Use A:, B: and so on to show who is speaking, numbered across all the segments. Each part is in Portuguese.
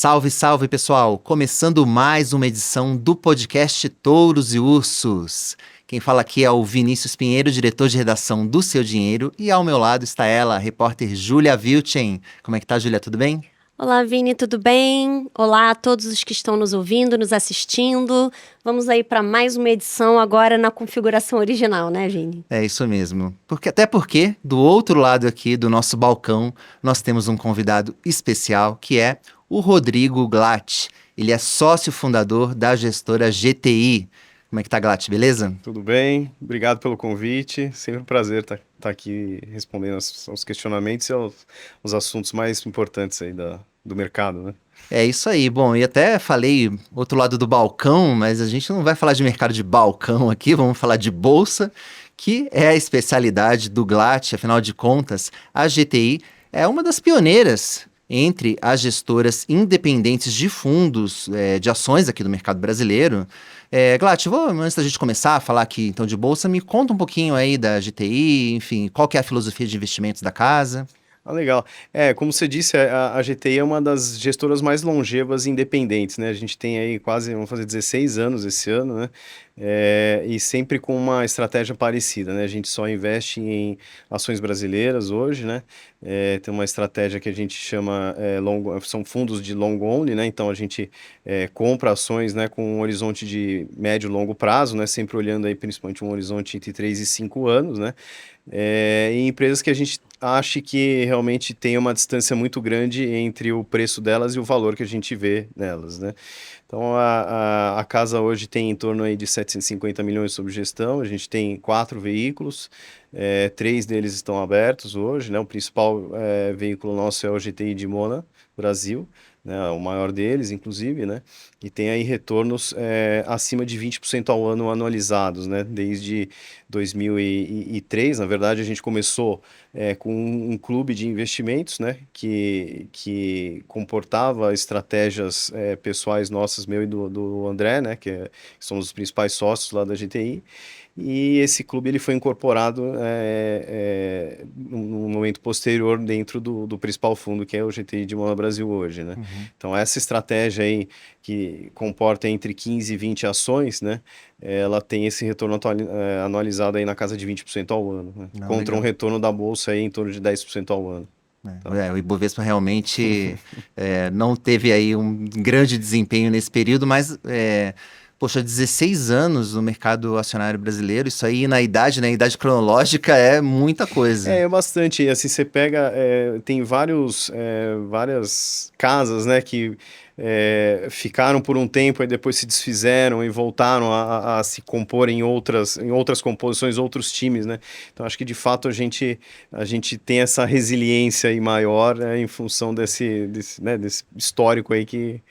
A: Salve, salve, pessoal! Começando mais uma edição do podcast Touros e Ursos. Quem fala aqui é o Vinícius Pinheiro, diretor de redação do Seu Dinheiro, e ao meu lado está ela, a repórter Júlia Vilchen. Como é que tá, Júlia? Tudo bem?
B: Olá, Vini, tudo bem? Olá a todos os que estão nos ouvindo, nos assistindo. Vamos aí para mais uma edição agora na configuração original, né, Vini?
A: É isso mesmo. Até porque, do outro lado aqui do nosso balcão, nós temos um convidado especial, que é o Rodrigo Glatt. Ele é sócio fundador da gestora GTI. Como é que tá, Glatt? Beleza?
C: Tudo bem, obrigado pelo convite. Sempre um prazer estar aqui respondendo aos questionamentos e aos assuntos mais importantes aí do mercado, né?
A: É isso aí. Bom, e até falei outro lado do balcão, mas a gente não vai falar de mercado de balcão aqui, vamos falar de bolsa, que é a especialidade do Glatt. Afinal de contas, a GTI é uma das pioneiras entre as gestoras independentes de fundos, de ações aqui do mercado brasileiro. Glatt, antes da gente começar a falar aqui então de bolsa, me conta um pouquinho aí da GTI, enfim, qual que é a filosofia de investimentos da casa?
C: Ah, legal. Como você disse, a GTI é uma das gestoras mais longevas e independentes, né? A gente tem aí vamos fazer 16 anos esse ano, né? E sempre com uma estratégia parecida, né? A gente só investe em ações brasileiras hoje, né? Tem uma estratégia que a gente chama, são fundos de long only, né? Então a gente compra ações, né, com um horizonte de médio e longo prazo, né? Sempre olhando aí principalmente um horizonte entre 3 e 5 anos, né? Em empresas que a gente acha que realmente tem uma distância muito grande entre o preço delas e o valor que a gente vê nelas, né? Então, a casa hoje tem em torno aí de 750 milhões sob gestão, a gente tem 4 veículos, 3 deles estão abertos hoje, né? O principal veículo nosso é o GTI de Mona, Brasil, né? O maior deles, inclusive, né? E tem aí retornos acima de 20% ao ano anualizados, né? Desde 2003, na verdade, a gente começou com um clube de investimentos, né? Que comportava estratégias pessoais nossas, meu e do André, né? Que somos os principais sócios lá da GTI. E esse clube ele foi incorporado no momento posterior dentro do principal fundo, que é o GTI de Mona Brasil hoje, né?
A: Uhum.
C: Então, essa estratégia aí, que comporta entre 15 e 20 ações, né? Ela tem esse retorno anualizado aí na casa de 20% ao ano, né?
A: Não,
C: Contra
A: legal.
C: um retorno da bolsa aí em torno de 10% ao ano.
A: O Ibovespa realmente não teve aí um grande desempenho nesse período, mas, poxa, 16 anos no mercado acionário brasileiro, isso aí na idade, né, idade cronológica é muita coisa.
C: É bastante, assim, você pega, tem várias casas, né, que ficaram por um tempo e depois se desfizeram e voltaram a se compor em outras composições, outros times, né? Então acho que de fato a gente tem essa resiliência aí maior, em função desse histórico aí que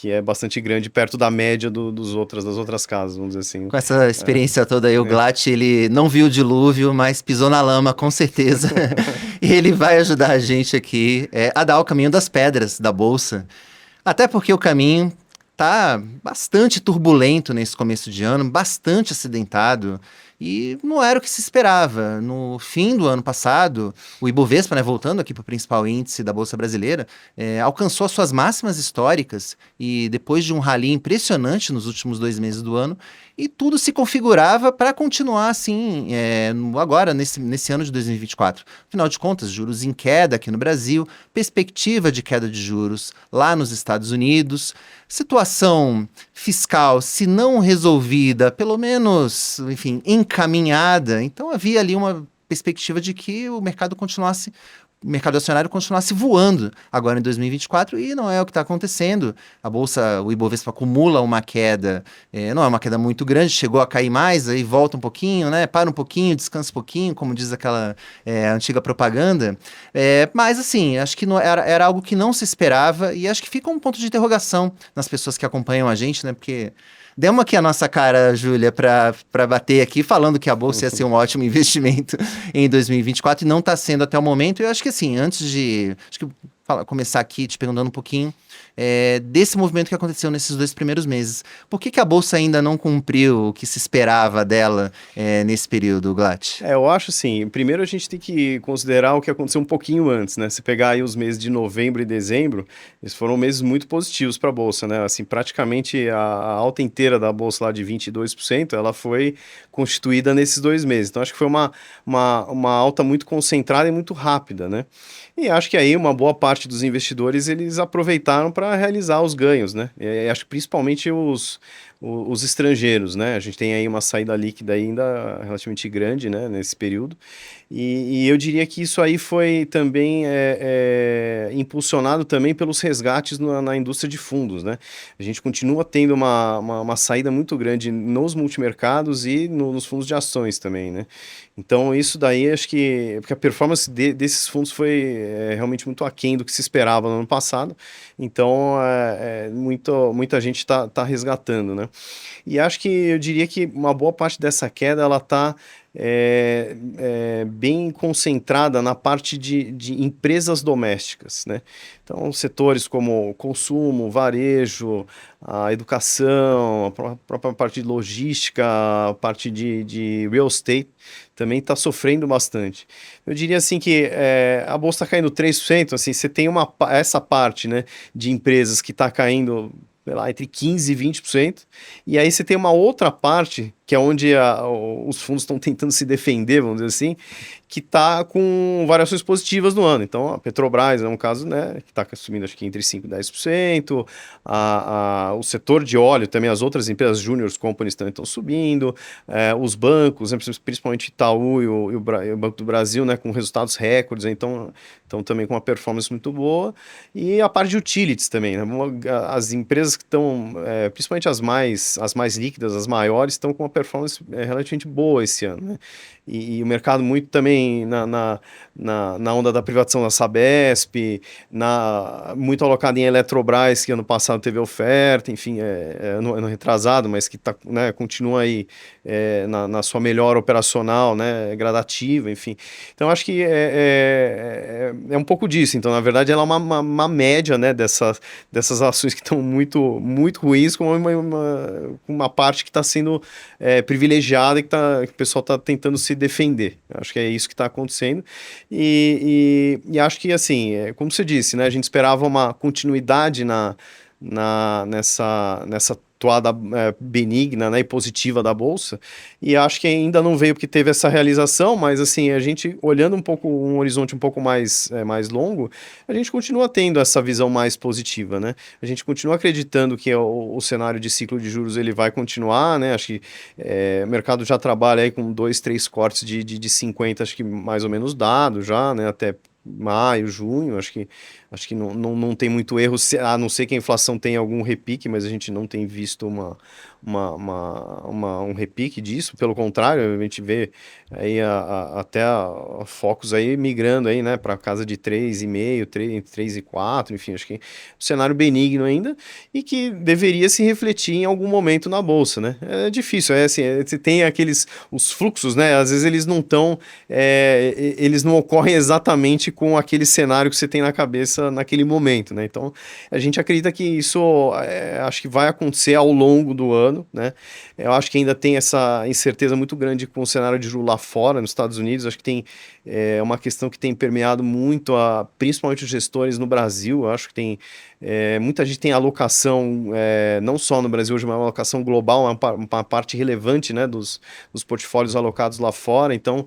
C: é bastante grande, perto da média das outras casas, vamos dizer assim.
A: Com essa experiência toda aí, o Glatt, ele não viu o dilúvio, mas pisou na lama, com certeza. E ele vai ajudar a gente aqui a dar o caminho das pedras da Bolsa. Até porque o caminho tá bastante turbulento nesse começo de ano, bastante acidentado, e não era o que se esperava. No fim do ano passado, o Ibovespa, né, voltando aqui para o principal índice da Bolsa Brasileira, alcançou as suas máximas históricas, e depois de um rally impressionante nos últimos 2 meses do ano, e tudo se configurava para continuar assim agora, nesse ano de 2024. Afinal de contas, juros em queda aqui no Brasil, perspectiva de queda de juros lá nos Estados Unidos, situação fiscal, se não resolvida, pelo menos, enfim, encaminhada. Então havia ali uma perspectiva de que o mercado acionário continuasse voando agora em 2024, e não é o que está acontecendo. A Bolsa, o Ibovespa acumula uma queda, não é uma queda muito grande, chegou a cair mais, aí volta um pouquinho, né? Para um pouquinho, descansa um pouquinho, como diz aquela antiga propaganda. Mas assim, acho que era algo que não se esperava, e acho que fica um ponto de interrogação nas pessoas que acompanham a gente, né? Porque demos aqui a nossa cara, Júlia, para bater aqui, falando que a Bolsa ia ser um ótimo investimento em 2024, e não está sendo até o momento. Eu acho que assim, começar aqui te perguntando um pouquinho desse movimento que aconteceu nesses 2 primeiros meses. Por que a Bolsa ainda não cumpriu o que se esperava dela nesse período, Glatt?
C: Eu acho assim, primeiro a gente tem que considerar o que aconteceu um pouquinho antes, né? Se pegar aí os meses de novembro e dezembro, eles foram meses muito positivos para a Bolsa, né? Assim, praticamente a alta inteira da Bolsa lá de 22%, ela foi constituída nesses 2 meses. Então acho que foi uma alta muito concentrada e muito rápida, né? E acho que aí uma boa parte dos investidores, eles aproveitaram para realizar os ganhos, né? E acho que principalmente os estrangeiros, né? A gente tem aí uma saída líquida ainda relativamente grande, né, nesse período. E eu diria que isso aí foi também impulsionado também pelos resgates na indústria de fundos, né? A gente continua tendo uma saída muito grande nos multimercados e nos fundos de ações também, né? Então isso daí acho que... Porque a performance desses fundos foi realmente muito aquém do que se esperava no ano passado. Então muita gente tá resgatando, né? E acho que eu diria que uma boa parte dessa queda ela está bem concentrada na parte de empresas domésticas, né? Então, setores como consumo, varejo, a educação, a própria parte de logística, a parte de real estate também está sofrendo bastante. Eu diria assim que a bolsa está caindo 3%, assim, você tem essa parte, né, de empresas que está caindo, sei lá, entre 15% e 20%, e aí você tem uma outra parte, que é onde os fundos estão tentando se defender, vamos dizer assim, que está com variações positivas no ano. Então, a Petrobras é um caso, né, que está subindo acho que entre 5% e 10%, o setor de óleo também, as outras empresas juniors companies também estão subindo, os bancos, principalmente Itaú e o Banco do Brasil, né, com resultados recordes, então também com uma performance muito boa, e a parte de utilities também, né, as empresas que estão, principalmente as mais líquidas, as maiores, estão com uma performance relativamente boa esse ano, né? E o mercado muito também na onda da privatização da Sabesp, muito alocado em Eletrobras, que ano passado teve oferta, enfim, ano retrasado, mas que né, continua aí na sua melhor operacional, né, gradativa, enfim. Então, acho que é um pouco disso. Então, na verdade, ela é uma média, né, dessas ações que estão muito, muito ruins, com uma parte que está sendo privilegiada e que o pessoal está tentando se defender. Acho que é isso que está acontecendo. E acho que, assim, como você disse, né, a gente esperava uma continuidade nessa toada benigna, né, e positiva da Bolsa, e acho que ainda não veio porque teve essa realização, mas assim, a gente olhando um horizonte um pouco mais longo, a gente continua tendo essa visão mais positiva, né? A gente continua acreditando que o cenário de ciclo de juros ele vai continuar, né? Acho que o mercado já trabalha aí com 2, 3 cortes de 50, acho que mais ou menos dado já, né? Até maio, junho, acho que não tem muito erro, a não ser que a inflação tenha algum repique, mas a gente não tem visto um repique disso, pelo contrário, a gente vê aí até focos aí migrando aí, né, para casa de 3,5, 3 e 4, enfim, acho que um cenário benigno ainda, e que deveria se refletir em algum momento na Bolsa, né? É difícil, assim, você tem os fluxos, né, às vezes eles não estão, eles não ocorrem exatamente com aquele cenário que você tem na cabeça naquele momento, né? Então, a gente acredita que isso acho que vai acontecer ao longo do ano, né? Eu acho que ainda tem essa incerteza muito grande com o cenário de juros lá fora, nos Estados Unidos. Acho que tem uma questão que tem permeado muito, principalmente os gestores no Brasil. Eu acho que tem muita gente tem alocação, não só no Brasil hoje, mas uma alocação global, uma parte relevante, né, dos portfólios alocados lá fora. Então,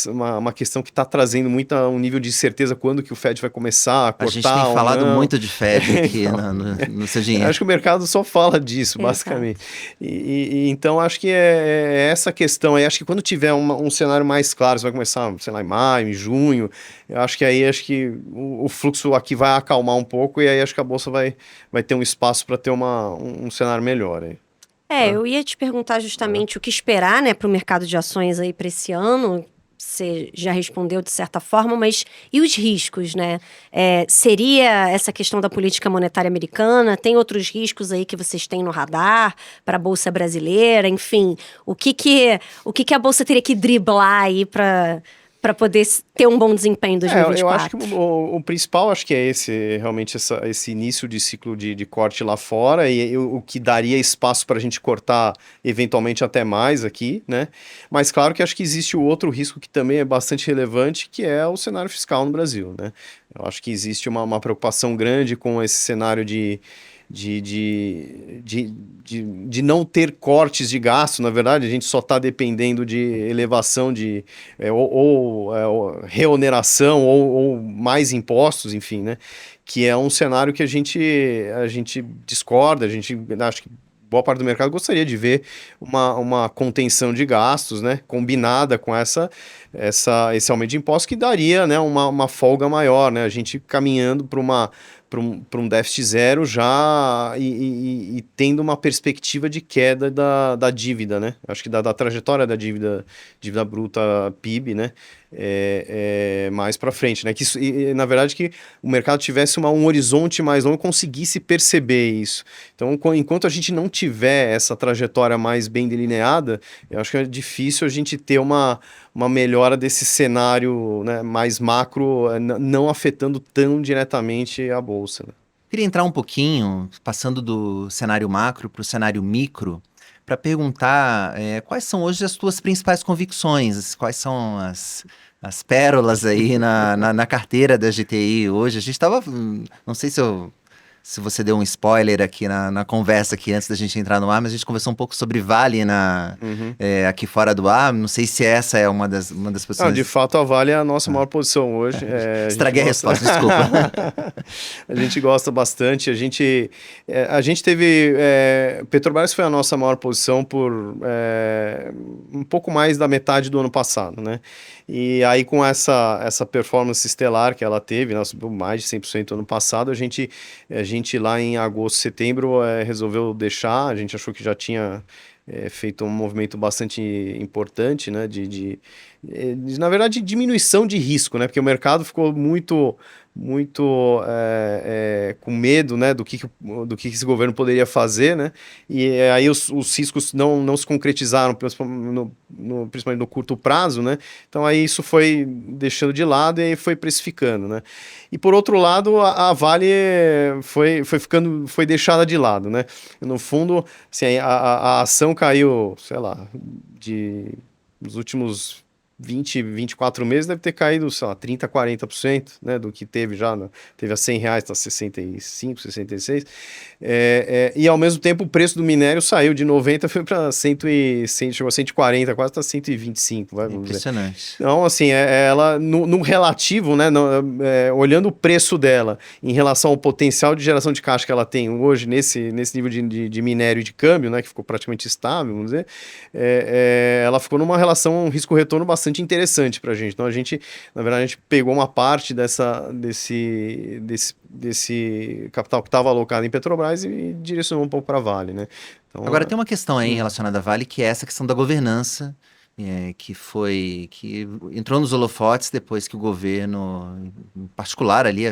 C: uma questão que está trazendo um nível de certeza quando que o Fed vai começar a cortar.
A: A gente tem falado muito de Fed aqui então, no seu dinheiro.
C: Acho que o mercado só fala disso, basicamente. Então, acho que essa questão aí. Acho que quando tiver um cenário mais claro, você vai começar, sei lá, em maio, em junho, eu acho que aí o fluxo aqui vai acalmar um pouco e aí acho que a Bolsa vai ter um espaço para ter um cenário melhor aí.
B: Eu ia te perguntar justamente o que esperar, né, para o mercado de ações aí para esse ano. Você já respondeu de certa forma, mas e os riscos, né? Seria essa questão da política monetária americana? Tem outros riscos aí que vocês têm no radar para a Bolsa brasileira? Enfim, o que a Bolsa teria que driblar aí para para poder ter um bom desempenho em 2024?
C: Eu acho que o principal acho que é realmente esse início de ciclo de corte lá fora e o que daria espaço para a gente cortar eventualmente até mais aqui, né? Mas claro que acho que existe o outro risco que também é bastante relevante, que é o cenário fiscal no Brasil, né? Eu acho que existe uma preocupação grande com esse cenário de não ter cortes de gasto. Na verdade, a gente só está dependendo de elevação ou reoneração ou mais impostos, enfim, né? Que é um cenário que a gente discorda, a gente acho que boa parte do mercado gostaria de ver uma contenção de gastos, né, combinada com esse aumento de impostos que daria, né, uma folga maior, né, a gente caminhando para um déficit zero já e tendo uma perspectiva de queda da dívida, né, acho que da trajetória da dívida bruta PIB, né, mais para frente, né, que isso, na verdade que o mercado tivesse um horizonte mais longo, conseguisse perceber isso. Então, enquanto a gente não tiver essa trajetória mais bem delineada, eu acho que é difícil a gente ter uma melhora desse cenário, né, mais macro, não afetando tão diretamente a Bolsa, né?
A: Queria entrar um pouquinho, passando do cenário macro para o cenário micro, para perguntar quais são hoje as tuas principais convicções, quais são as pérolas aí na carteira da GTI hoje. A gente estava, não sei se você deu um spoiler aqui na conversa aqui antes da gente entrar no ar, mas a gente conversou um pouco sobre Vale aqui fora do ar. Não sei se essa é uma das posições.
C: Não, de fato, a Vale é a nossa maior posição hoje.
A: Estraguei a resposta, desculpa.
C: A gente gosta bastante. A gente teve... Petrobras foi a nossa maior posição por um pouco mais da metade do ano passado, né? E aí, com essa performance estelar que ela teve, nós subiu mais de 100% ano passado, a gente lá em agosto, setembro, resolveu deixar. A gente achou que já tinha feito um movimento bastante importante, né, na verdade, diminuição de risco, né, porque o mercado ficou muito com medo, né, do que esse governo poderia fazer, né, e aí os riscos não se concretizaram, principalmente no curto prazo, né, então aí isso foi deixando de lado e aí foi precificando, né, e por outro lado a Vale foi deixada de lado, né, no fundo, assim, a ação caiu, sei lá, nos últimos 24 meses deve ter caído, sei lá, 30%, 40%, né, do que teve já, né? Teve a R$100, está 65, 66, e ao mesmo tempo o preço do minério saiu de 90, foi para 100, chegou a 140, quase está 125, vamos
A: impressionante
C: dizer. Então, assim, ela, no relativo, né, olhando o preço dela em relação ao potencial de geração de caixa que ela tem hoje nesse nível de minério e de câmbio, né, que ficou praticamente estável, vamos dizer, ela ficou numa relação risco-retorno bastante interessante para a gente. Então, na verdade, a gente pegou uma parte desse capital que estava alocado em Petrobras e direcionou um pouco para a Vale, né? Então,
A: agora, tem uma questão aí relacionada à Vale, que é essa questão da governança, que entrou nos holofotes depois que o governo, em particular ali,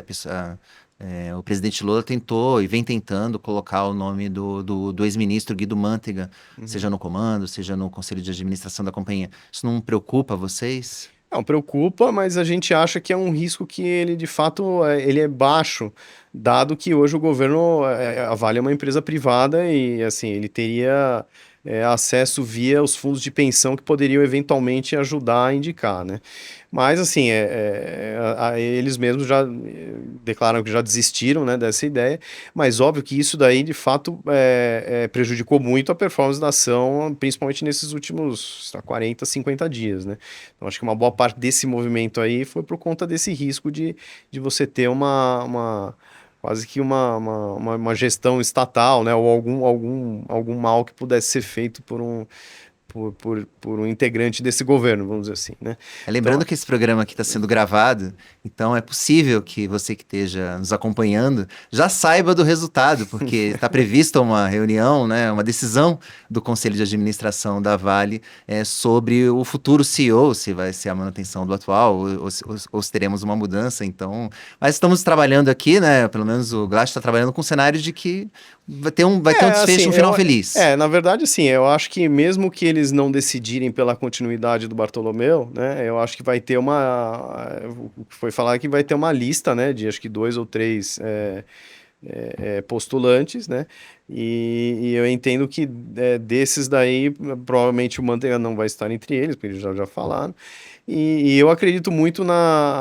A: o presidente Lula tentou e vem tentando colocar o nome do ex-ministro Guido Mantega, seja no comando, seja no conselho de administração da companhia. Isso não preocupa vocês?
C: Não, preocupa, mas a gente acha que é um risco que ele, de fato, ele é baixo, dado que hoje o governo, a Vale é uma empresa privada e, assim, ele teria acesso via os fundos de pensão que poderiam eventualmente ajudar a indicar, né? Mas, assim, eles mesmos já declaram que já desistiram, né, dessa ideia, mas óbvio que isso daí, de fato, prejudicou muito a performance da ação, principalmente nesses últimos 40, 50 dias, né? Então, acho que uma boa parte desse movimento aí foi por conta desse risco de você ter quase que uma gestão estatal, né, ou algum mal que pudesse ser feito por um integrante desse governo, vamos dizer assim, né?
A: Lembrando que esse programa aqui está sendo gravado, então é possível que você que esteja nos acompanhando já saiba do resultado, porque está prevista uma reunião, né, uma decisão do Conselho de Administração da Vale sobre o futuro CEO, se vai ser a manutenção do atual ou se teremos uma mudança. Então, mas estamos trabalhando aqui, né, pelo menos o Glass está trabalhando com um cenário de que vai ter um desfecho, assim, um final feliz.
C: Na verdade, assim, eu acho que mesmo que eles eles não decidirem pela continuidade do Bartolomeu, né, eu acho que vai ter foi falar que vai ter uma lista, né, de acho que 2 ou 3 postulantes, né, e eu entendo que desses daí, provavelmente o Manteiga não vai estar entre eles, porque eles já falaram, e eu acredito muito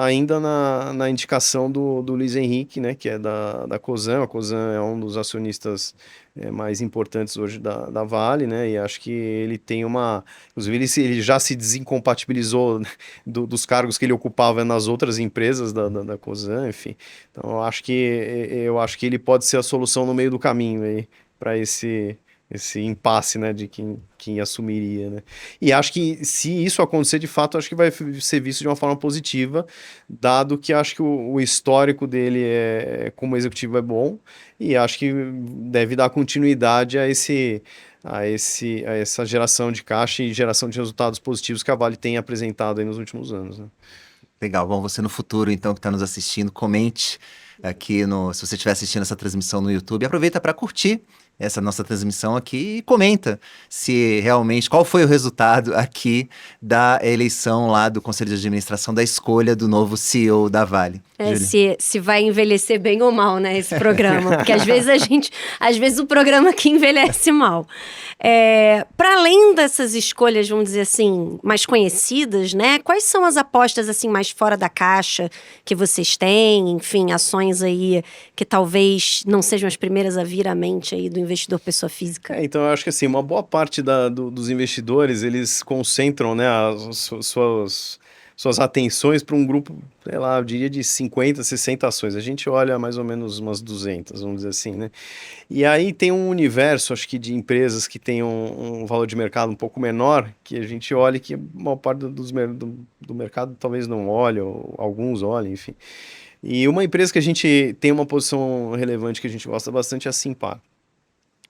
C: ainda na indicação do Luiz Henrique, né, que é da Cosan. A Cosan é um dos acionistas mais importantes hoje da Vale, né, e acho que ele tem inclusive ele já se desincompatibilizou, né, dos cargos que ele ocupava nas outras empresas da Cosan, enfim. Então eu acho que ele pode ser a solução no meio do caminho aí para esse impasse, né, de quem assumiria, né. E acho que se isso acontecer, de fato, acho que vai ser visto de uma forma positiva, dado que acho que o histórico dele como executivo é bom, e acho que deve dar continuidade a essa geração de caixa e geração de resultados positivos que a Vale tem apresentado aí nos últimos anos, né.
A: Legal, bom, você no futuro, então, que está nos assistindo, comente aqui se você estiver assistindo essa transmissão no YouTube, aproveita para curtir essa nossa transmissão aqui e comenta se realmente, qual foi o resultado aqui da eleição lá do Conselho de Administração, da escolha do novo CEO da Vale.
B: Se vai envelhecer bem ou mal, né, esse programa, porque às vezes o programa aqui envelhece mal. Para além dessas escolhas, vamos dizer assim, mais conhecidas, né, quais são as apostas assim mais fora da caixa que vocês têm, enfim, ações aí que talvez não sejam as primeiras a vir à mente aí do investidor pessoa física?
C: Então eu acho que assim, uma boa parte dos investidores, eles concentram, né, as suas atenções para um grupo, sei lá, eu diria de 50, 60 ações. A gente olha mais ou menos umas 200, vamos dizer assim, né? E aí tem um universo, acho que, de empresas que tem um valor de mercado um pouco menor, que a gente olha e que a maior parte do mercado talvez não olhe, ou alguns olhem, enfim. E uma empresa que a gente tem uma posição relevante que a gente gosta bastante é a Simpar.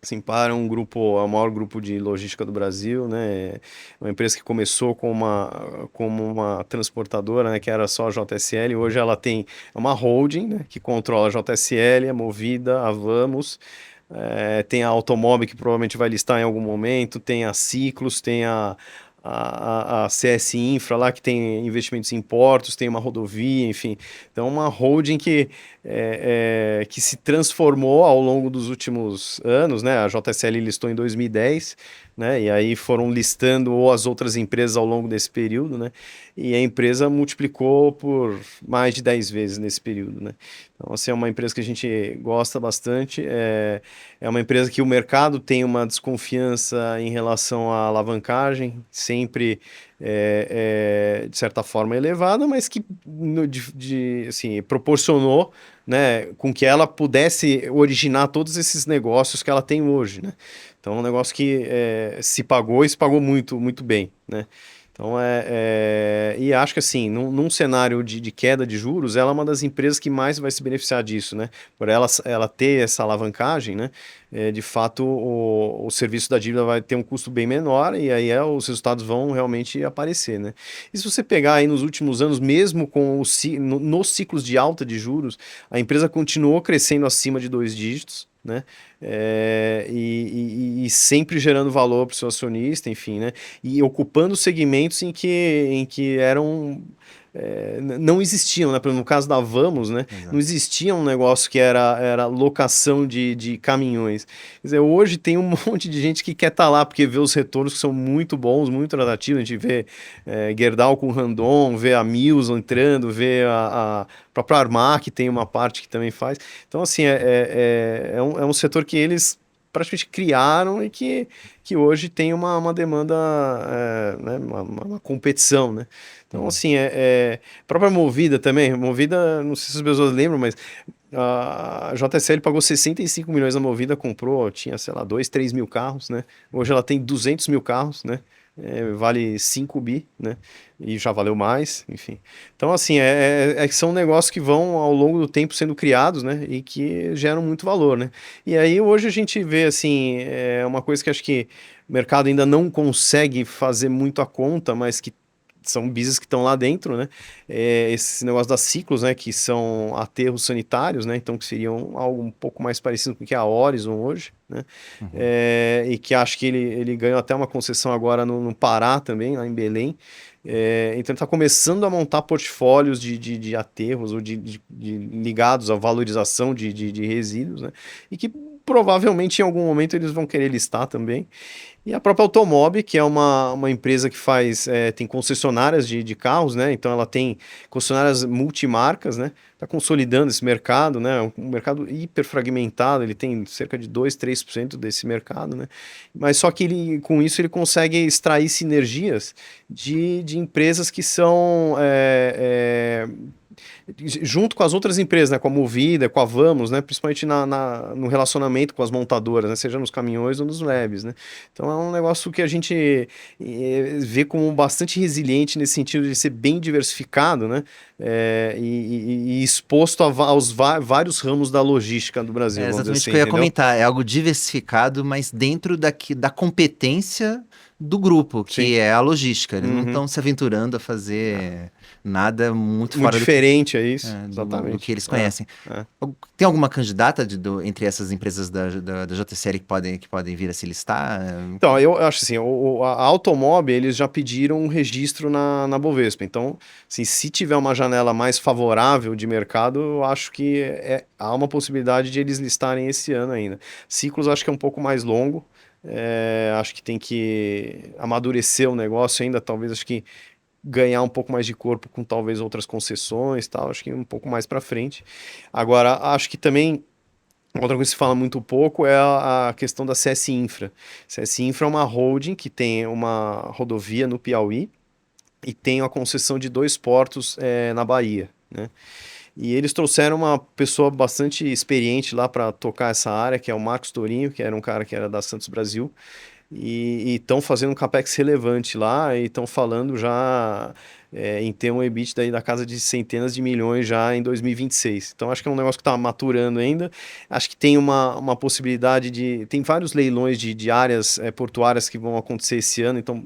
C: Simpar é o maior grupo de logística do Brasil, né? É uma empresa que começou como uma transportadora, né? Que era só a JSL. Hoje ela é uma holding, né? Que controla a JSL, a Movida, a Vamos, tem a Automóvel, que provavelmente vai listar em algum momento, tem a Ciclus, tem a CS Infra lá, que tem investimentos em portos, tem uma rodovia, enfim. Então, uma holding que se transformou ao longo dos últimos anos, né? A JSL listou em 2010, né? E aí foram listando as outras empresas ao longo desse período, né? E a empresa multiplicou por mais de 10 vezes nesse período, né? Então, assim, é uma empresa que a gente gosta bastante, é uma empresa que o mercado tem uma desconfiança em relação à alavancagem, sempre de certa forma elevada, mas que assim, proporcionou, né, com que ela pudesse originar todos esses negócios que ela tem hoje, né? Então, é um negócio que se pagou e se pagou muito, muito bem, né? Então, e acho que assim, num cenário de queda de juros, ela é uma das empresas que mais vai se beneficiar disso, né? Por ela ter essa alavancagem, né? De fato, o serviço da dívida vai ter um custo bem menor e aí os resultados vão realmente aparecer, né? E se você pegar aí nos últimos anos, mesmo nos ciclos de alta de juros, a empresa continuou crescendo acima de 2 dígitos, né? E sempre gerando valor para o seu acionista, enfim, né? E ocupando segmentos em que eram não existiam, né? Por exemplo, no caso da Vamos, né?
A: Exato.
C: Não existia um negócio que era locação de caminhões. Quer dizer, hoje tem um monte de gente que quer estar lá porque vê os retornos que são muito bons, muito atrativos. A gente vê Gerdau com Randon, vê a Mills entrando, vê a própria Armac, que tem uma parte que também faz. Então, assim, é um setor que eles praticamente criaram e que hoje tem uma demanda, né, uma competição, né? Então, assim, a própria Movida também, Movida, não sei se as pessoas lembram, mas a JSL pagou 65 milhões na Movida, comprou, tinha, sei lá, 2, 3 mil carros, né? Hoje ela tem 200 mil carros, né? Vale 5 bi, né? E já valeu mais, enfim. Então, assim, são negócios que vão ao longo do tempo sendo criados, né? E que geram muito valor, né? E aí hoje a gente vê, assim, uma coisa que acho que o mercado ainda não consegue fazer muito a conta, mas que são business que estão lá dentro, né? Esse negócio das Ciclos, né? Que são aterros sanitários, né? Então, que seriam algo um pouco mais parecido com o que é a Horizon hoje, né? E que acho que ele ganhou até uma concessão agora no Pará também, lá em Belém. Então, ele está começando a montar portfólios de aterros ou ligados à valorização de resíduos, né? E que provavelmente em algum momento eles vão querer listar também. E a própria Automob, que é uma empresa que tem concessionárias de carros, né? Então ela tem concessionárias multimarcas, né? Está consolidando esse mercado, né? Um mercado hiper fragmentado, ele tem cerca de 2, 3% desse mercado, né? Mas só que com isso ele consegue extrair sinergias de empresas que são junto com as outras empresas, né, com a Movida, com a Vamos, né, principalmente no relacionamento com as montadoras, né, seja nos caminhões ou nos leves, né. Então é um negócio que a gente vê como bastante resiliente nesse sentido de ser bem diversificado, né, e exposto aos vários ramos da logística do Brasil.
A: É
C: Vamos dizer
A: exatamente o
C: assim,
A: que eu ia
C: entendeu?
A: comentar. É algo diversificado, mas dentro da competência do grupo, que
C: Sim.
A: é a logística. Eles não
C: Uhum.
A: estão se aventurando a fazer nada muito
C: Muito
A: fora
C: diferente, é isso,
A: do
C: exatamente.
A: que eles conhecem.
C: É.
A: Tem alguma candidata entre essas empresas da JCL que podem vir a se listar?
C: Então, eu acho assim, a Automob, eles já pediram um registro na Bovespa. Então, assim, se tiver uma janela mais favorável de mercado, eu acho que há uma possibilidade de eles listarem esse ano ainda. Ciclos acho que é um pouco mais longo. Acho que tem que amadurecer o negócio ainda, talvez acho que ganhar um pouco mais de corpo com talvez outras concessões, tal, acho que um pouco mais para frente. Agora, acho que também outra coisa que se fala muito pouco é a questão da CS Infra. CS Infra é uma holding que tem uma rodovia no Piauí e tem a concessão de 2 portos na Bahia, né? E eles trouxeram uma pessoa bastante experiente lá para tocar essa área, que é o Marcos Tourinho, que era um cara que era da Santos Brasil, e estão fazendo um capex relevante lá e estão falando já em ter um EBITDA aí da casa de centenas de milhões já em 2026. Então acho que é um negócio que está maturando ainda. Acho que tem uma possibilidade tem vários leilões de áreas portuárias que vão acontecer esse ano, então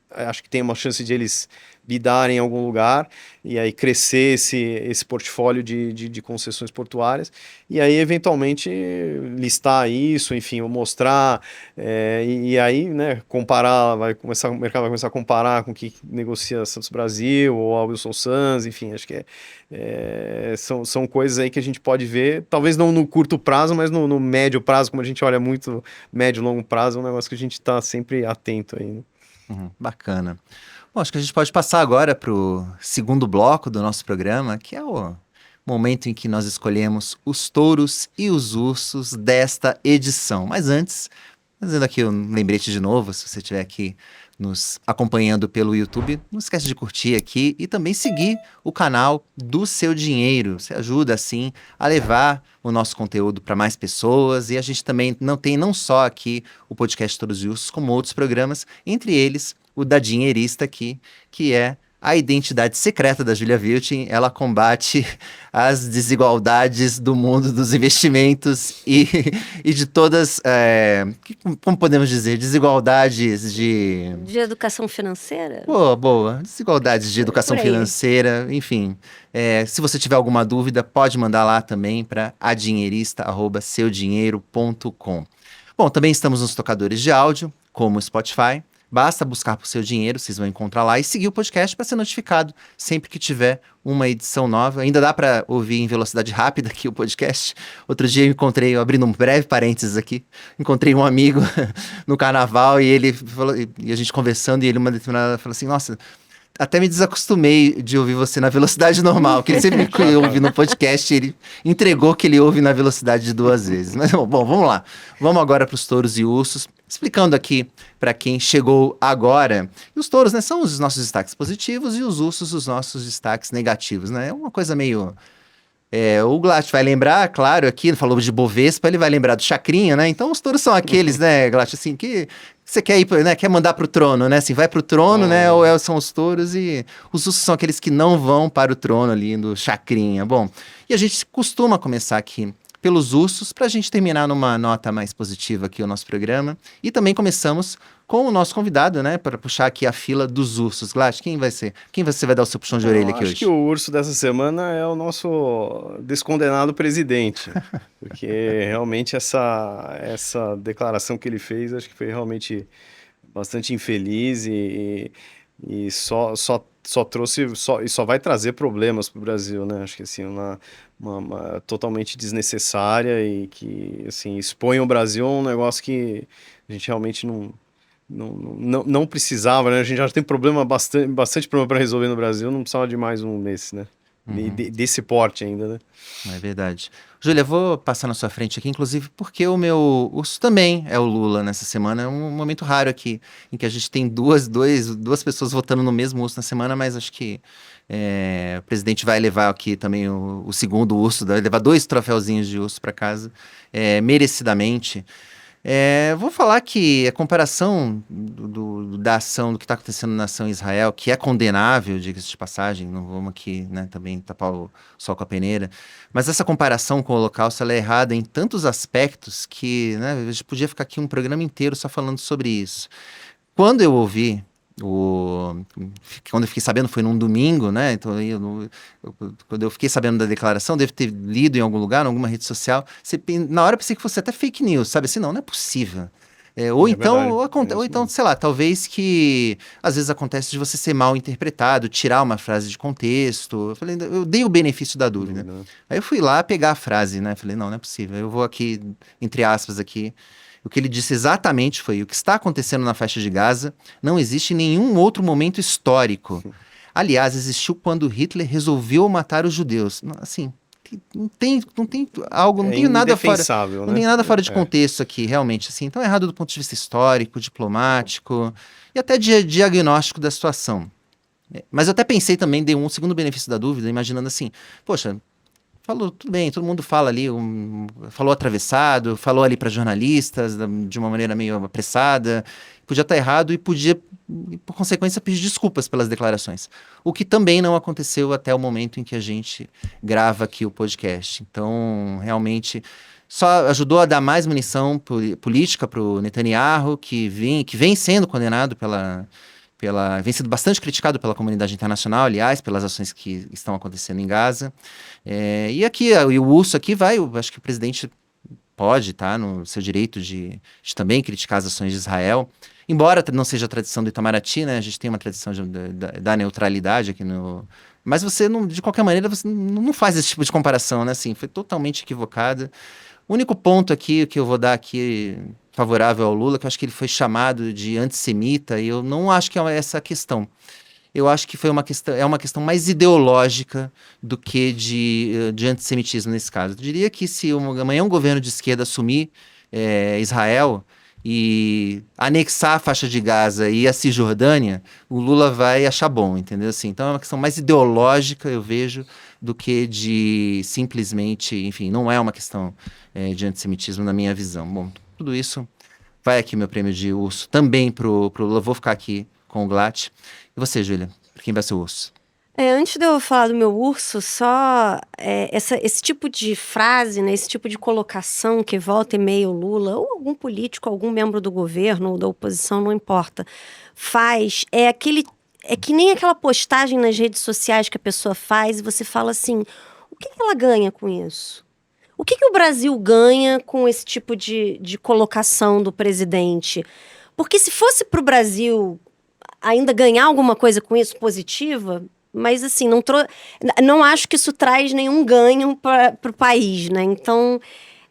C: acho que tem uma chance de eles bidarem em algum lugar e aí crescer esse portfólio de concessões portuárias e aí eventualmente listar isso, enfim, ou mostrar e aí, né, comparar, o mercado vai começar a comparar com o que negocia Santos Brasil ou a Wilson Sons, enfim, acho que são coisas aí que a gente pode ver, talvez não no curto prazo, mas no médio prazo, como a gente olha muito médio e longo prazo, é um negócio que a gente está sempre atento aí, né?
A: Bacana. Bom, acho que a gente pode passar agora para o segundo bloco do nosso programa, que é o momento em que nós escolhemos os touros e os ursos desta edição. Mas antes, fazendo aqui um lembrete de novo, se você estiver aqui nos acompanhando pelo YouTube, não esquece de curtir aqui e também seguir o canal do Seu Dinheiro. Você ajuda, assim, a levar o nosso conteúdo para mais pessoas e a gente também tem não só aqui o podcast Touros e Ursos, como outros programas, entre eles o da Dinheirista aqui, que é a identidade secreta da Julia Vilchen. Ela combate as desigualdades do mundo dos investimentos e de todas, como podemos dizer, desigualdades de
B: educação financeira?
A: Boa. Desigualdades de educação financeira, enfim. Se você tiver alguma dúvida, pode mandar lá também para adinheirista@seudinheiro.com. Bom, também estamos nos tocadores de áudio, como o Spotify. Basta buscar por Seu Dinheiro, vocês vão encontrar lá e seguir o podcast para ser notificado sempre que tiver uma edição nova. Ainda dá para ouvir em velocidade rápida aqui o podcast. Outro dia eu abrindo um breve parênteses aqui, encontrei um amigo no carnaval e ele falou, e a gente conversando e ele uma determinada falou assim, nossa, até me desacostumei de ouvir você na velocidade normal, que ele sempre que ouve no podcast, ele entregou que ele ouve na velocidade de 2 vezes. Mas bom, vamos lá. Vamos agora para os touros e ursos, explicando aqui para quem chegou agora. E os touros, né, são os nossos destaques positivos e os ursos os nossos destaques negativos, né? É uma coisa meio... o Glatt vai lembrar, claro, aqui, ele falou de Bovespa, ele vai lembrar do Chacrinha, né? Então os touros são aqueles, né, Glatt, assim, que você quer ir, né, quer mandar pro trono, né? Assim, vai pro trono, né? Ou são os touros e os ursos são aqueles que não vão para o trono ali do Chacrinha. Bom, e a gente costuma começar aqui pelos ursos, para a gente terminar numa nota mais positiva aqui o nosso programa. E também começamos com o nosso convidado, né, para puxar aqui a fila dos ursos. Glatt, quem vai ser? Quem você vai dar o seu puxão de orelha aqui hoje?
C: Acho que o urso dessa semana é o nosso descondenado presidente, porque realmente essa declaração que ele fez, acho que foi realmente bastante infeliz e só trouxe, e só vai trazer problemas para o Brasil, né? Acho que assim, uma totalmente desnecessária e que assim, expõe o Brasil a um negócio que a gente realmente não precisava, né? A gente já tem bastante problema para resolver no Brasil, não precisava de mais um desse, né? Desse porte ainda, né?
A: É verdade. Júlia, vou passar na sua frente aqui, inclusive porque o meu urso também é o Lula nessa semana. É um momento raro aqui, em que a gente tem duas pessoas votando no mesmo urso na semana, mas acho que o presidente vai levar aqui também o segundo urso, vai levar 2 troféuzinhos de urso para casa, merecidamente. Vou falar que a comparação da ação, do que está acontecendo na nação Israel, que é condenável, diga-se de passagem, não vamos aqui, né, também tapar o sol com a peneira, mas essa comparação com o Holocausto ela é errada em tantos aspectos que, né, a gente podia ficar aqui um programa inteiro só falando sobre isso. Quando eu ouvi quando eu fiquei sabendo foi num domingo, né? Então quando eu fiquei sabendo da declaração, devo ter lido em algum lugar, em alguma rede social. Na hora eu pensei que fosse até fake news, sabe? Assim, não é possível. Ou então, sei lá, talvez que às vezes acontece de você ser mal interpretado, tirar uma frase de contexto. Eu dei o benefício da dúvida. Aí eu fui lá pegar a frase, né? Falei, não é possível. Eu vou aqui, entre aspas, aqui. O que ele disse exatamente foi: o que está acontecendo na faixa de Gaza não existe em nenhum outro momento histórico. Aliás, existiu quando Hitler resolveu matar os judeus. Assim, não tem algo, não tem nada fora,
C: né?
A: não tem nada fora de contexto aqui, realmente. Assim, então é errado do ponto de vista histórico, diplomático e até de diagnóstico da situação. Mas eu até pensei também, dei um segundo benefício da dúvida, imaginando assim, poxa, falou, tudo bem, todo mundo fala ali, falou atravessado, falou ali para jornalistas de uma maneira meio apressada, podia estar errado e podia, por consequência, pedir desculpas pelas declarações. O que também não aconteceu até o momento em que a gente grava aqui o podcast. Então, realmente, só ajudou a dar mais munição política para o Netanyahu, que vem sendo condenado vem sendo bastante criticado pela comunidade internacional, aliás, pelas ações que estão acontecendo em Gaza. E aqui, o urso aqui acho que o presidente pode estar no seu direito de também criticar as ações de Israel, embora não seja a tradição do Itamaraty, né? A gente tem uma tradição da neutralidade aqui mas você, não, de qualquer maneira, você não faz esse tipo de comparação, né? Assim, foi totalmente equivocada. O único ponto aqui que eu vou dar aqui favorável ao Lula, que eu acho que ele foi chamado de antissemita, e eu não acho que é essa a questão. Eu acho que é uma questão mais ideológica do que de antissemitismo nesse caso. Eu diria que se amanhã um governo de esquerda assumir Israel e anexar a faixa de Gaza e a Cisjordânia, o Lula vai achar bom, entendeu? Assim, então é uma questão mais ideológica, eu vejo, do que de simplesmente, enfim, não é uma questão de antissemitismo na minha visão. Bom, tudo isso vai aqui meu prêmio de urso também pro Lula. Vou ficar aqui com o Glatt. E você, Júlia? Quem vai ser o urso?
B: Antes de eu falar do meu urso, só esse tipo de frase, né, esse tipo de colocação que volta e meia o Lula, ou algum político, algum membro do governo ou da oposição, não importa, faz, é que nem aquela postagem nas redes sociais que a pessoa faz e você fala assim, o que ela ganha com isso? O que o Brasil ganha com esse tipo de colocação do presidente? Porque se fosse para o Brasil ainda ganhar alguma coisa com isso, positiva, mas assim, não acho que isso traz nenhum ganho para o país, né? Então,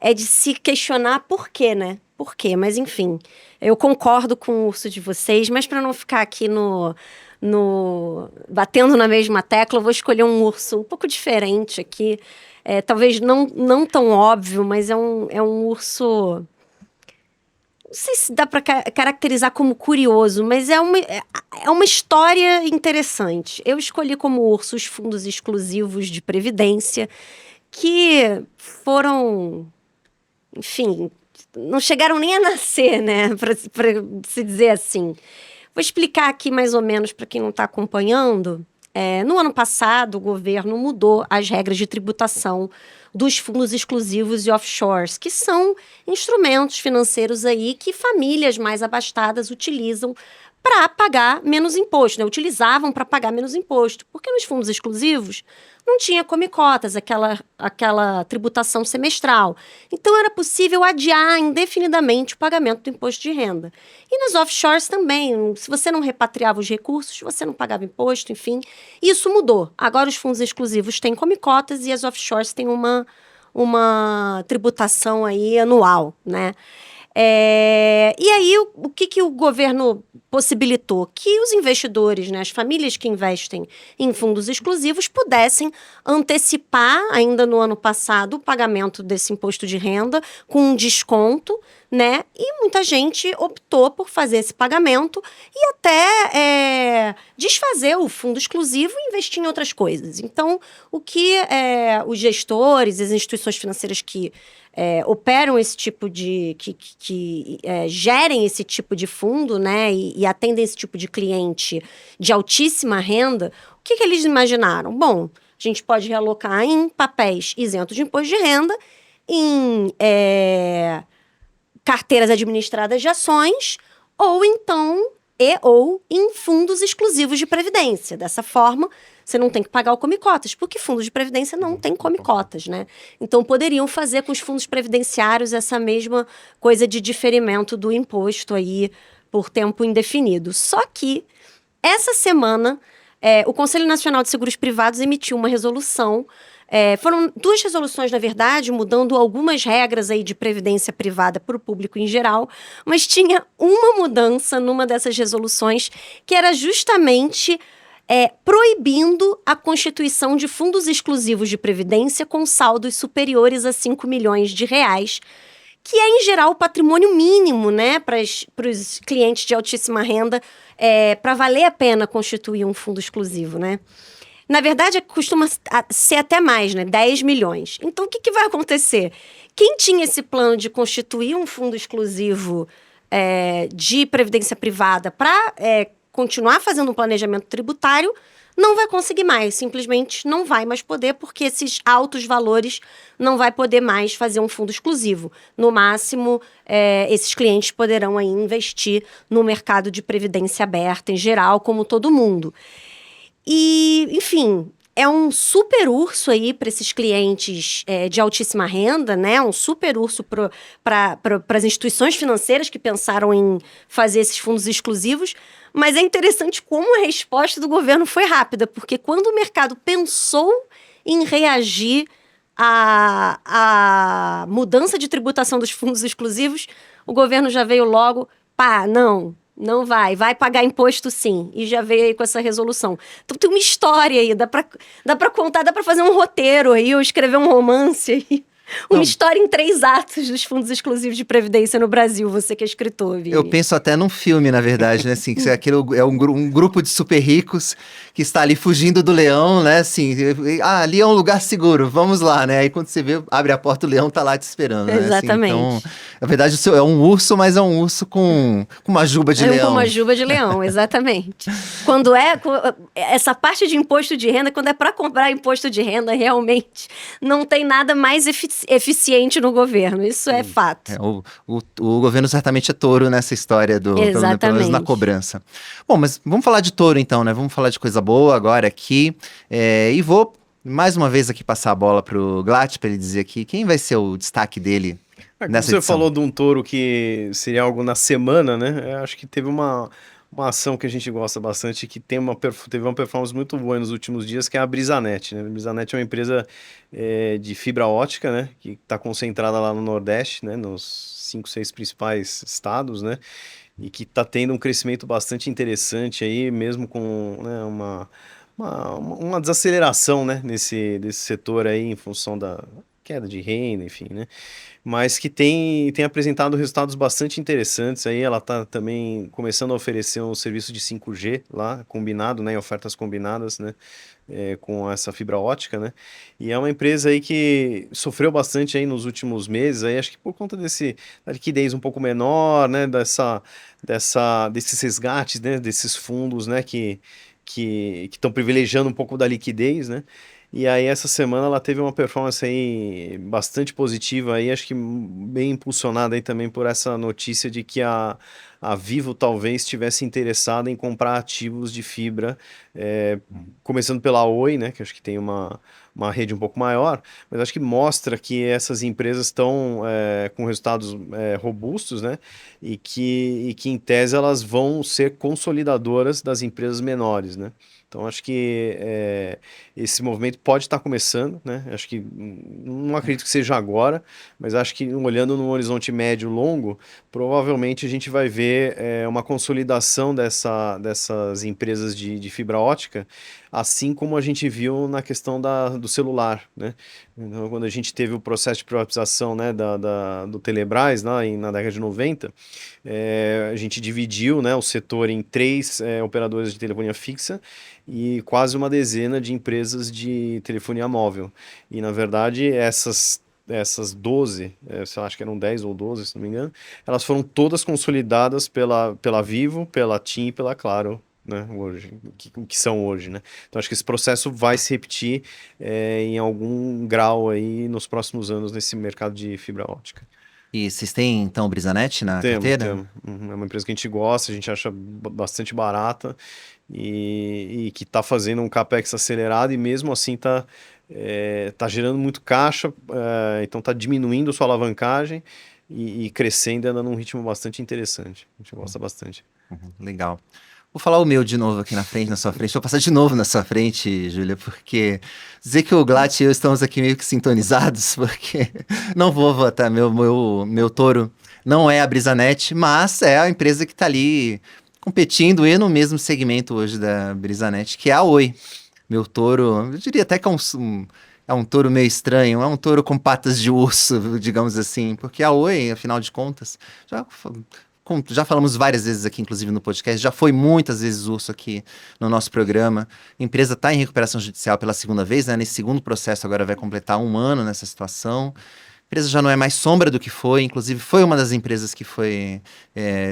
B: é de se questionar por quê, né? Por quê? Mas enfim, eu concordo com o urso de vocês, mas para não ficar aqui batendo na mesma tecla, eu vou escolher um urso um pouco diferente aqui. Talvez não tão óbvio, mas é um urso... Não sei se dá para caracterizar como curioso, mas é uma história interessante. Eu escolhi como urso os fundos exclusivos de previdência, que foram, enfim, não chegaram nem a nascer, né, para se dizer assim. Vou explicar aqui mais ou menos para quem não está acompanhando. No ano passado, o governo mudou as regras de tributação dos fundos exclusivos e offshores, que são instrumentos financeiros aí que famílias mais abastadas utilizam para pagar menos imposto, né? Utilizavam para pagar menos imposto, porque nos fundos exclusivos não tinha come-cotas, aquela tributação semestral. Então, era possível adiar indefinidamente o pagamento do imposto de renda. E nas offshores também, se você não repatriava os recursos, você não pagava imposto, enfim. Isso mudou. Agora, os fundos exclusivos têm come-cotas e as offshores têm uma tributação aí anual, né? E aí, o que o governo possibilitou? Que os investidores, né, as famílias que investem em fundos exclusivos, pudessem antecipar, ainda no ano passado, o pagamento desse imposto de renda com um desconto, né? E muita gente optou por fazer esse pagamento e até desfazer o fundo exclusivo e investir em outras coisas. Então, o que os gestores, as instituições financeiras que operam esse tipo que gerem esse tipo de fundo, né, e atendem esse tipo de cliente de altíssima renda, o que eles imaginaram? Bom, a gente pode realocar em papéis isentos de imposto de renda, em carteiras administradas de ações, ou então, ou em fundos exclusivos de previdência. Dessa forma, você não tem que pagar o come-cotas, porque fundos de previdência não tem come-cotas, né? Então, poderiam fazer com os fundos previdenciários essa mesma coisa de diferimento do imposto aí por tempo indefinido. Só que, essa semana, o Conselho Nacional de Seguros Privados emitiu uma resolução. Foram 2 resoluções, na verdade, mudando algumas regras aí de previdência privada para o público em geral, mas tinha uma mudança numa dessas resoluções que era justamente proibindo a constituição de fundos exclusivos de previdência com saldos superiores a 5 milhões de reais, que é, em geral, o patrimônio mínimo, né, para os clientes de altíssima renda, para valer a pena constituir um fundo exclusivo, né? Na verdade, costuma ser até mais, né? 10 milhões. Então, o que vai acontecer? Quem tinha esse plano de constituir um fundo exclusivo de previdência privada para continuar fazendo um planejamento tributário, não vai conseguir mais. Simplesmente não vai mais poder, porque esses altos valores não vai poder mais fazer um fundo exclusivo. No máximo, esses clientes poderão aí investir no mercado de previdência aberta em geral, como todo mundo. E, enfim, é um super urso aí para esses clientes de altíssima renda, né? Um super urso para as instituições financeiras que pensaram em fazer esses fundos exclusivos. Mas é interessante como a resposta do governo foi rápida, porque quando o mercado pensou em reagir à mudança de tributação dos fundos exclusivos, o governo já veio logo, não vai pagar imposto sim, e já veio aí com essa resolução. Então tem uma história aí, dá pra contar, dá pra fazer um roteiro aí, ou escrever um romance aí. Uma história em 3 atos dos fundos exclusivos de previdência no Brasil, você que é escritor, Vini.
A: Eu penso até num filme, na verdade, né? Assim, que aquilo é um grupo de super ricos que está ali fugindo do leão, né? Assim, ali é um lugar seguro, vamos lá, né? Aí quando você vê, abre a porta, o leão tá lá te esperando, né?
B: Exatamente.
A: Assim, então, na verdade, o seu é um urso, mas é um urso com uma juba de leão.
B: Com uma juba de leão, exatamente. Essa parte de imposto de renda, quando é para comprar imposto de renda, realmente não tem nada mais eficiente no governo, isso é fato.
A: O governo certamente é touro nessa história pelo menos na cobrança. Bom, mas vamos falar de touro então, né? Vamos falar de coisa boa agora aqui. E vou mais uma vez aqui passar a bola pro Glatt para ele dizer aqui quem vai ser o destaque dele nessa edição.
C: Você falou de um touro que seria algo na semana, né? Eu acho que teve uma ação que a gente gosta bastante, que teve uma performance muito boa nos últimos dias, que é a Brisanet, né? A Brisanet é uma empresa de fibra ótica, né? Que está concentrada lá no Nordeste, né? Nos 5, 6 principais estados, né? E que está tendo um crescimento bastante interessante aí, mesmo com, né, uma desaceleração, né? Desse setor aí, em função da queda de renda, enfim, né? Mas que tem apresentado resultados bastante interessantes aí. Ela está também começando a oferecer um serviço de 5G lá, combinado, né, em ofertas combinadas, né, com essa fibra ótica, né, e é uma empresa aí que sofreu bastante aí nos últimos meses, aí, acho que por conta da liquidez um pouco menor, né, desses resgates, né, desses fundos, né, que que estão privilegiando um pouco da liquidez, né? E aí essa semana ela teve uma performance aí bastante positiva aí, acho que bem impulsionada aí também por essa notícia de que a Vivo talvez estivesse interessada em comprar ativos de fibra, começando pela Oi, né, que acho que tem uma rede um pouco maior, mas acho que mostra que essas empresas estão com resultados robustos, né, e que em tese elas vão ser consolidadoras das empresas menores, né. Então acho que esse movimento pode estar começando, né? Acho que não acredito que seja agora, mas acho que olhando no horizonte médio longo, provavelmente a gente vai ver uma consolidação dessas empresas de fibra ótica, assim como a gente viu na questão do celular, né? Então, quando a gente teve o processo de privatização, né, do Telebrás lá na década de 90, a gente dividiu, né, o setor em 3 operadoras de telefonia fixa e quase uma dezena de empresas de telefonia móvel. E, na verdade, essas 12, eu acho que eram 10 ou 12, se não me engano, elas foram todas consolidadas pela Vivo, pela TIM e pela Claro, né, hoje, que são hoje, né? Então, acho que esse processo vai se repetir em algum grau aí nos próximos anos nesse mercado de fibra ótica.
A: E vocês têm, então, Brisanet na carteira?
C: Temos. É uma empresa que a gente gosta, a gente acha bastante barata e que está fazendo um capex acelerado e mesmo assim tá gerando muito caixa, então está diminuindo sua alavancagem e crescendo ainda num ritmo bastante interessante. A gente gosta bastante.
A: Legal. Vou falar o meu de novo aqui na frente, na sua frente. Vou passar de novo na sua frente, Júlia, porque dizer que o Glatt e eu estamos aqui meio que sintonizados, porque não vou votar. Meu touro não é a Brisanet, mas é a empresa que está ali competindo e no mesmo segmento hoje da Brisanet, que é a Oi. Meu touro, eu diria até que é um touro meio estranho, é um touro com patas de urso, digamos assim, porque a Oi, afinal de contas, já falamos várias vezes aqui, inclusive no podcast, já foi muitas vezes urso aqui no nosso programa. A empresa está em recuperação judicial pela segunda vez, né? Nesse segundo processo agora vai completar 1 ano nessa situação. A empresa já não é mais sombra do que foi, inclusive foi uma das empresas que foi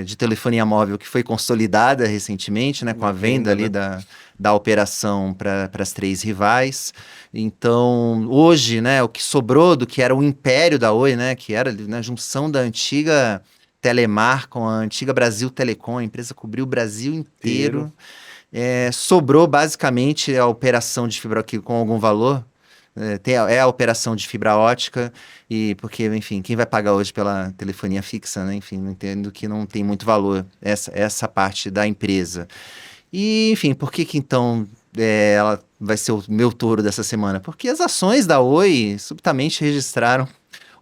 A: de telefonia móvel que foi consolidada recentemente, né? Com a venda ali da operação para as 3 rivais. Então, hoje, né, o que sobrou do que era o império da Oi, né? Que era a junção da antiga Telemar com a antiga Brasil Telecom, a empresa cobriu o Brasil inteiro. Sobrou basicamente a operação de fibra ótica com algum valor. É a operação de fibra ótica, e porque, enfim, quem vai pagar hoje pela telefonia fixa, né? Enfim, não entendo que não tem muito valor essa parte da empresa. E, enfim, por que então ela vai ser o meu touro dessa semana? Porque as ações da Oi subitamente registraram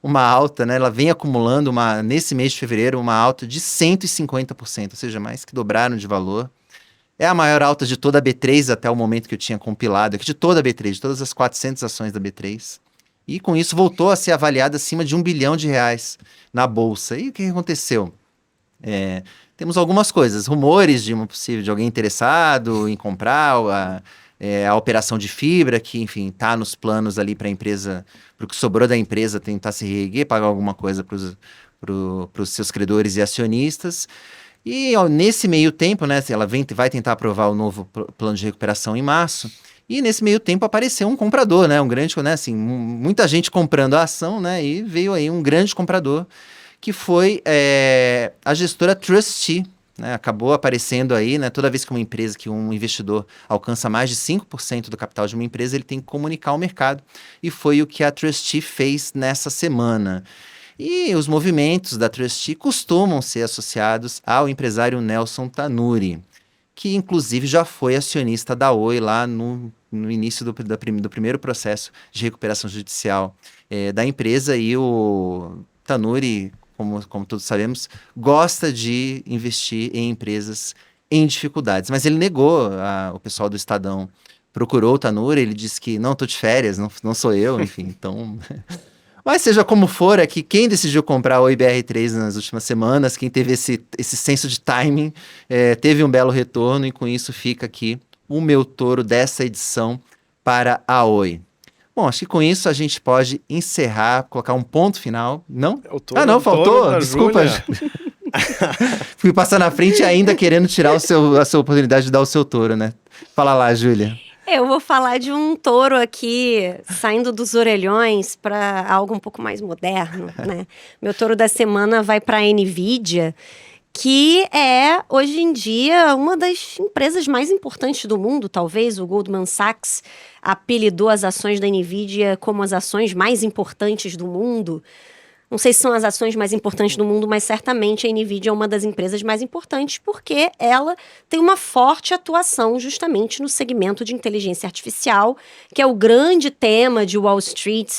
A: uma alta, né? Ela vem acumulando nesse mês de fevereiro uma alta de 150%, ou seja, mais que dobraram de valor. É a maior alta de toda a B3 até o momento que eu tinha compilado aqui, de toda a B3, de todas as 400 ações da B3. E com isso voltou a ser avaliada acima de R$1 bilhão na Bolsa. E o que aconteceu? Temos algumas coisas, rumores de alguém interessado em comprar a operação de fibra, que, enfim, está nos planos ali para a empresa, para o que sobrou da empresa tentar se reerguer, pagar alguma coisa para os seus credores e acionistas. E nesse meio tempo, né, ela vai tentar aprovar o novo plano de recuperação em março, e nesse meio tempo apareceu um comprador, né, um grande, né, assim, muita gente comprando a ação, né, e veio aí um grande comprador, que foi a gestora Trustee, né, acabou aparecendo aí, né, toda vez que uma empresa, que um investidor alcança mais de 5% do capital de uma empresa, ele tem que comunicar ao mercado, e foi o que a Trustee fez nessa semana. E os movimentos da Trustee costumam ser associados ao empresário Nelson Tanure, que inclusive já foi acionista da Oi lá no início do primeiro processo de recuperação judicial da empresa. E o Tanure, como todos sabemos, gosta de investir em empresas em dificuldades. Mas ele negou, o pessoal do Estadão procurou o Tanure, ele disse que não, estou de férias, não sou eu, enfim, então... Mas seja como for, é que quem decidiu comprar o IBR3 nas últimas semanas, quem teve esse senso de timing, teve um belo retorno, e com isso fica aqui o meu touro dessa edição para a Oi. Bom, acho que com isso a gente pode encerrar, colocar um ponto final. Não?
C: Não,
A: faltou. Desculpa. Fui passar na frente ainda querendo tirar a sua oportunidade de dar o seu touro, né? Fala lá, Júlia.
B: Eu vou falar de um touro aqui, saindo dos orelhões para algo um pouco mais moderno, né? Meu touro da semana vai para a NVIDIA, que é, hoje em dia, uma das empresas mais importantes do mundo, talvez. O Goldman Sachs apelidou as ações da NVIDIA como as ações mais importantes do mundo. Não sei se são as ações mais importantes do mundo, mas certamente a NVIDIA é uma das empresas mais importantes porque ela tem uma forte atuação justamente no segmento de inteligência artificial, que é o grande tema de Wall Street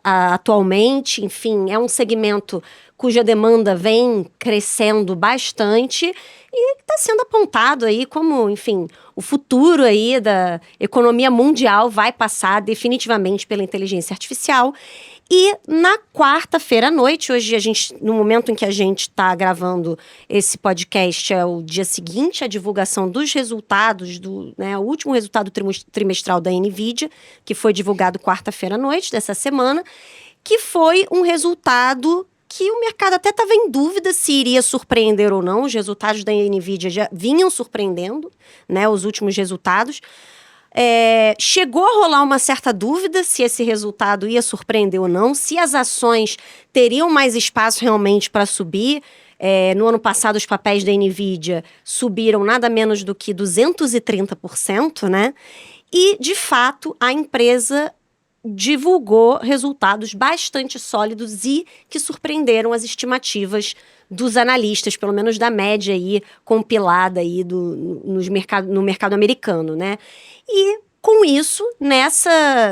B: atualmente. Enfim, é um segmento cuja demanda vem crescendo bastante e está sendo apontado aí como, enfim, o futuro aí da economia mundial vai passar definitivamente pela inteligência artificial. E na quarta-feira à noite, hoje no momento em que a gente está gravando esse podcast, é o dia seguinte à divulgação dos resultados, o último resultado trimestral da NVIDIA, que foi divulgado quarta-feira à noite dessa semana, que foi um resultado que o mercado até estava em dúvida se iria surpreender ou não. Os resultados da NVIDIA já vinham surpreendendo, né, os últimos resultados. Chegou a rolar uma certa dúvida se esse resultado ia surpreender ou não, se as ações teriam mais espaço realmente para subir. No ano passado, os papéis da NVIDIA subiram nada menos do que 230%, né? E, de fato, a empresa divulgou resultados bastante sólidos e que surpreenderam as estimativas dos analistas, pelo menos da média aí, compilada aí no mercado americano, né? E com isso,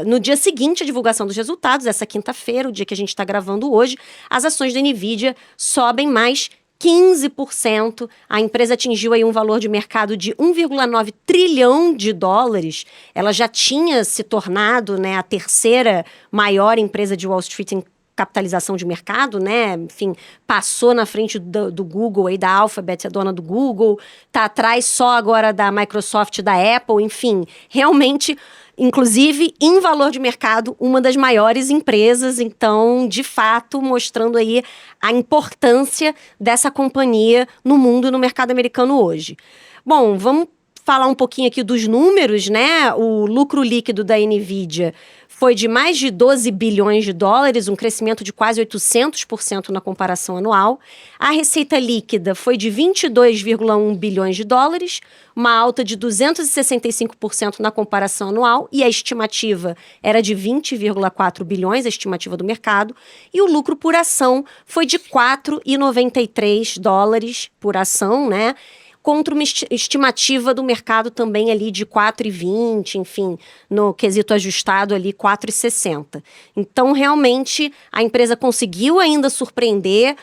B: no dia seguinte à divulgação dos resultados, essa quinta-feira, o dia que a gente está gravando hoje, as ações da NVIDIA sobem mais 15%. A empresa atingiu aí um valor de mercado de 1,9 trilhão de dólares. Ela já tinha se tornado, né, a terceira maior empresa de Wall Street em capitalização de mercado, né? Enfim, passou na frente do Google, aí, da Alphabet, a dona do Google, tá atrás só agora da Microsoft, da Apple, enfim, realmente, inclusive, em valor de mercado, uma das maiores empresas. Então, de fato, mostrando aí a importância dessa companhia no mundo e no mercado americano hoje. Bom, vamos falar um pouquinho aqui dos números, né? O lucro líquido da NVIDIA foi de mais de 12 bilhões de dólares, um crescimento de quase 800% na comparação anual. A receita líquida foi de 22,1 bilhões de dólares, uma alta de 265% na comparação anual, e a estimativa era de 20,4 bilhões, a estimativa do mercado. E o lucro por ação foi de 4,93 dólares por ação, né? Contra uma estimativa do mercado também ali de 4,20, enfim, no quesito ajustado ali 4,60. Então, realmente, a empresa conseguiu ainda surpreender.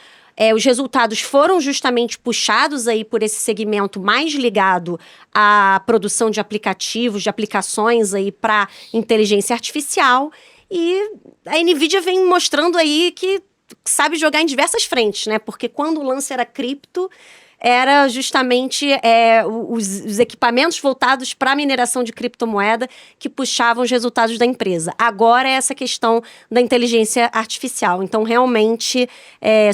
B: Os resultados foram justamente puxados aí por esse segmento mais ligado à produção de aplicativos, de aplicações aí para inteligência artificial. E a NVIDIA vem mostrando aí que sabe jogar em diversas frentes, né? Porque quando o lance era cripto, era justamente os equipamentos voltados para a mineração de criptomoeda que puxavam os resultados da empresa. Agora é essa questão da inteligência artificial. Então, realmente,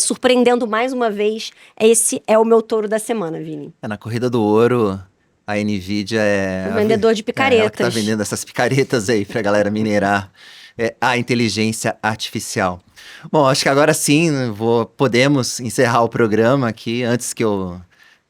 B: surpreendendo mais uma vez, esse é o meu touro da semana, Vini.
A: Na corrida do ouro, a NVIDIA é...
B: O vendedor de picaretas.
A: Ela que tá vendendo essas picaretas aí pra galera minerar a inteligência artificial. Bom, acho que agora sim podemos encerrar o programa aqui, antes que eu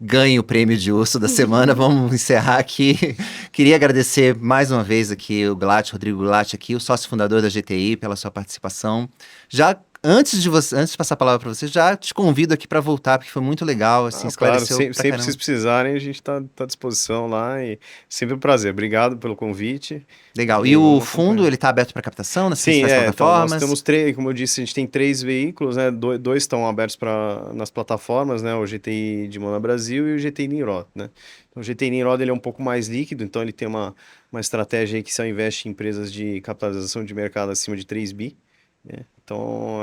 A: ganhe o prêmio de urso da semana. Vamos encerrar aqui. Queria agradecer mais uma vez aqui o Rodrigo Glatti, aqui, o sócio fundador da GTI, pela sua participação. Já antes de passar a palavra para você, já te convido aqui para voltar, porque foi muito legal, assim, esclareceu.
C: Claro, sempre vocês precisarem, a gente tá à disposição lá, e sempre um prazer. Obrigado pelo convite.
A: Legal. E o fundo, ele tá aberto para captação nas principais plataformas?
C: Então nós temos como eu disse, a gente tem 3 veículos, né? Dois estão abertos nas plataformas, né? O GTI Dimona Brasil e o GTI Nimrod, né? Então, o GTI Nimrod, ele é um pouco mais líquido, então ele tem uma estratégia aí que só investe em empresas de capitalização de mercado acima de 3 bi. Então,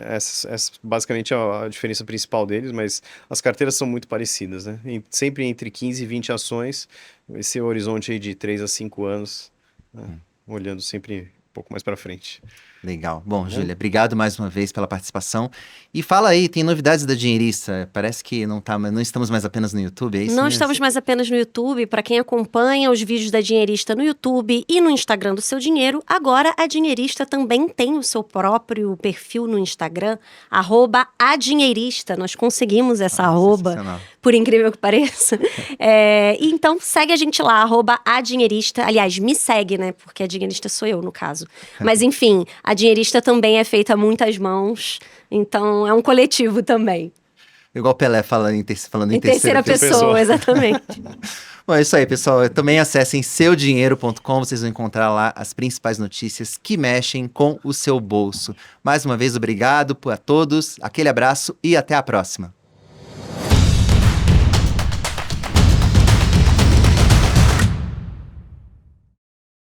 C: essa basicamente é a diferença principal deles, mas as carteiras são muito parecidas, né? Sempre entre 15 e 20 ações, esse é o horizonte aí de 3 a 5 anos, né? Olhando sempre um pouco mais para frente.
A: Legal. Bom, Júlia, obrigado mais uma vez pela participação. E fala aí, tem novidades da Dinheirista? Parece que não estamos mais apenas no YouTube, é isso
B: Não
A: mesmo?
B: estamos mais apenas no YouTube. Para quem acompanha os vídeos da Dinheirista no YouTube e no Instagram do Seu Dinheiro, agora a Dinheirista também tem o seu próprio perfil no Instagram, @adinheirista. Nós conseguimos essa arroba,
A: sensacional.
B: por incrível que pareça. Então segue a gente lá, @adinheirista. Aliás, me segue, né? Porque a Dinheirista sou eu, no caso. Mas enfim, a Dinheirista também é feita a muitas mãos. Então é um coletivo também.
A: Igual Pelé falando em
B: Em terceira pessoa, exatamente.
A: Bom, é isso aí, pessoal. Também acessem seudinheiro.com, vocês vão encontrar lá as principais notícias que mexem com o seu bolso. Mais uma vez, obrigado a todos, aquele abraço e até a próxima.